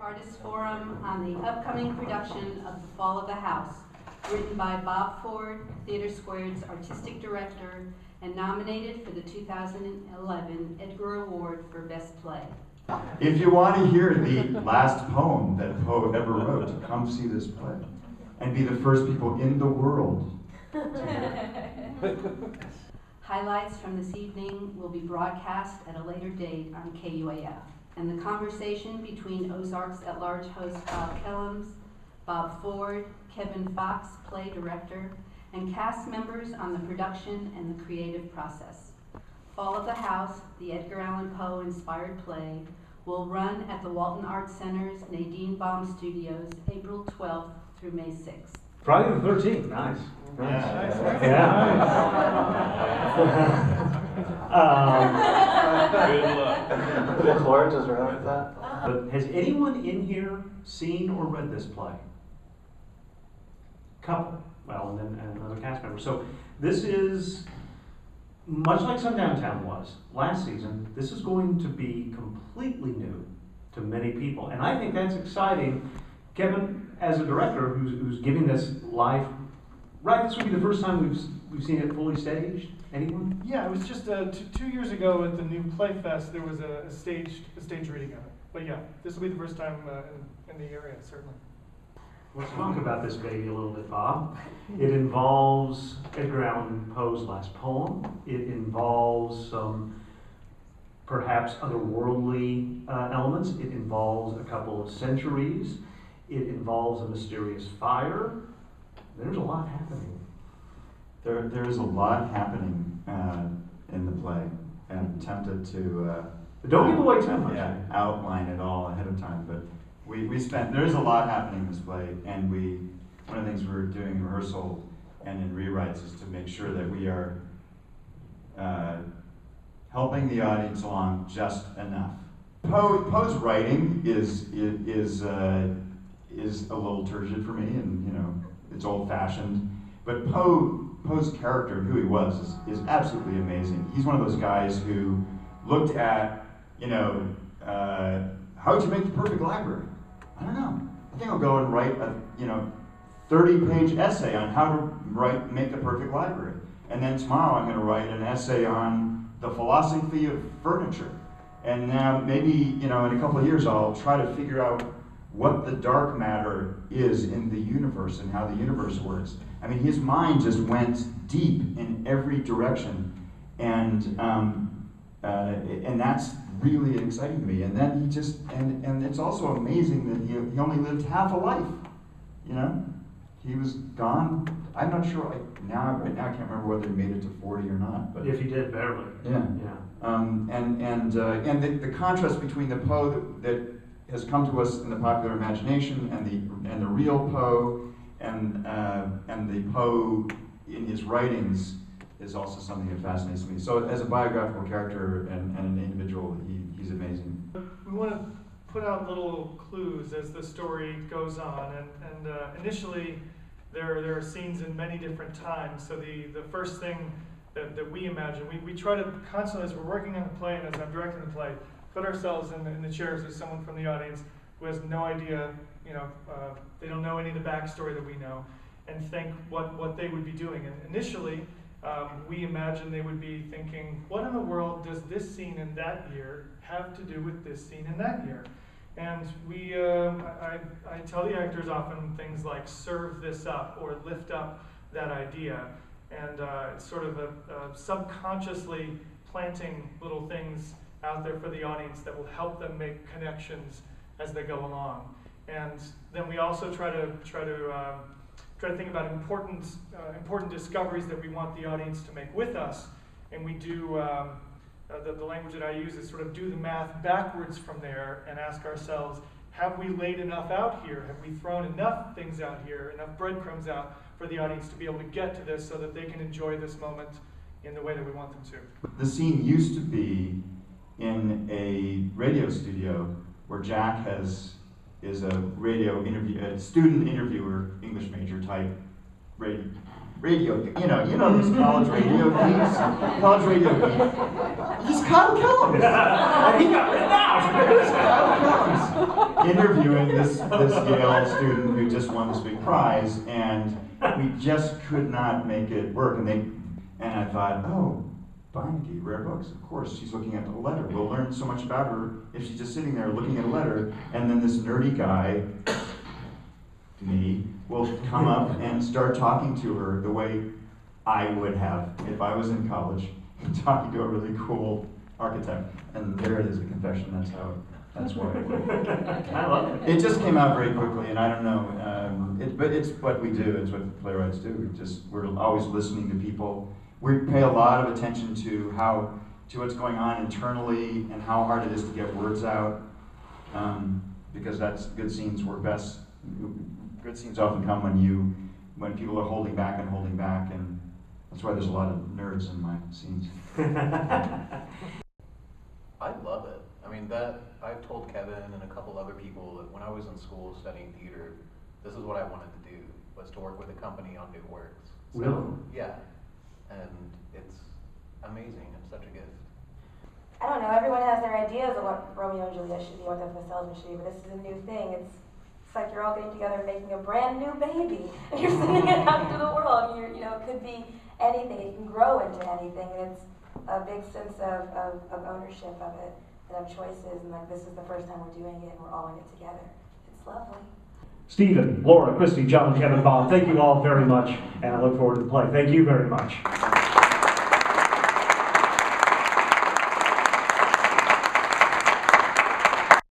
Artist Forum on the upcoming production of The Fall of the House, written by Bob Ford, TheatreSquared's artistic director, and nominated for the 2011 Edgar Award for Best Play. If you want to hear the last poem that Poe ever wrote, come see this play and be the first people in the world to hear it. Highlights from this evening will be broadcast at a later date on KUAF. And the conversation between Ozarks at-large host Kyle Kellams, Bob Ford, Kevin Fox, play director, and cast members on the production and the creative process. Fall of the House, the Edgar Allan Poe inspired play, will run at the Walton Arts Center's Nadine Baum Studios April 12th through May 6th. Friday the 13th, nice. Good luck. Good Lord, just run with that. But has anyone in here seen or read this play? Couple. Well, and then another cast member. So this is, much like Sundown Town was last season, this is going to be completely new to many people. And I think that's exciting. Kevin, as a director who's giving this live, right, this would be the first time we've seen it fully staged? Anyone? Yeah, it was just 2 years ago at the new Play Fest, there was a stage reading of it. But yeah, this will be the first time in the area, certainly. Let's talk about this baby a little bit, Bob. It involves Edgar Allan Poe's last poem. It involves some perhaps otherworldly elements. It involves a couple of centuries. It involves a mysterious fire. There's a lot happening. There's a lot happening in the play, and I'm tempted to Don't give away too much. Yeah, outline it all ahead of time, but there's a lot happening in this play, and one of the things we're doing in rehearsal and in rewrites is to make sure that we are helping the audience along just enough. Poe's writing is a little turgid for me, and it's old-fashioned, but Poe's character, who he was, is absolutely amazing. He's one of those guys who looked at, how would you make the perfect library? I don't know. I think I'll go and write a, 30-page essay on how to make the perfect library. And then tomorrow I'm going to write an essay on the philosophy of furniture. And now maybe, in a couple of years I'll try to figure out what the dark matter is in the universe and how the universe works. I mean, his mind just went deep in every direction, and that's really exciting to me. And then he just, and it's also amazing that he only lived half a life. He was gone. I'm not sure. Right now I can't remember whether he made it to 40 or not. But if he did, barely. Yeah. And the contrast between the Poe that has come to us in the popular imagination and the real Poe and the Poe in his writings is also something that fascinates me. So as a biographical character and an individual, he's amazing. We want to put out little clues as the story goes on, and initially there are scenes in many different times. So the first thing that we imagine, we try to constantly, as we're working on the play and as I'm directing the play, put ourselves in the chairs of someone from the audience who has no idea, they don't know any of the backstory that we know, and think what they would be doing. And initially, we imagine they would be thinking, what in the world does this scene in that year have to do with this scene in that year? And I tell the actors often things like serve this up or lift up that idea. And it's sort of a subconsciously planting little things out there for the audience that will help them make connections as they go along. And then we also try to think about important discoveries that we want the audience to make with us. And we do, the language that I use is sort of do the math backwards from there and ask ourselves, have we laid enough out here? Have we thrown enough things out here, enough breadcrumbs out for the audience to be able to get to this so that they can enjoy this moment in the way that we want them to? The scene used to be in a radio studio where Jack is a radio interview, a student interviewer, English major type radio, you know these college radio geeks, college radio geeks. He's Kyle Kellams. He got written out. He's Kyle Kellams. interviewing this Yale student who just won this big prize, and we just could not make it work. And I thought, oh, Beinecke, rare books, of course, she's looking at the letter. We'll learn so much about her if she's just sitting there looking at a letter, and then this nerdy guy, me, will come up and start talking to her the way I would have if I was in college, talking to a really cool architect. And there it is, a confession, that's why it worked. I love it. It just came out very quickly, and I don't know, but it's what we do, it's what playwrights do. We're always listening to people. We pay a lot of attention to what's going on internally and how hard it is to get words out, because good scenes work best. Good scenes often come when people are holding back, and that's why there's a lot of nerds in my scenes. I love it. I mean, I've told Kevin and a couple other people that when I was in school studying theater, this is what I wanted to do, was to work with a company on new works. So, Really? yeah. And it's amazing. It's such a gift. I don't know, everyone has their ideas of what Romeo and Juliet should be, what the Salesman should be, but this is a new thing. It's like you're all getting together and making a brand new baby, and you're sending it out into the world. It could be anything. It can grow into anything, and it's a big sense of ownership of it and of choices. And like, this is the first time we're doing it, and we're all in it together. It's lovely. Stephen, Laura, Christy, John, Kevin, Baum, thank you all very much, and I look forward to the play. Thank you very much.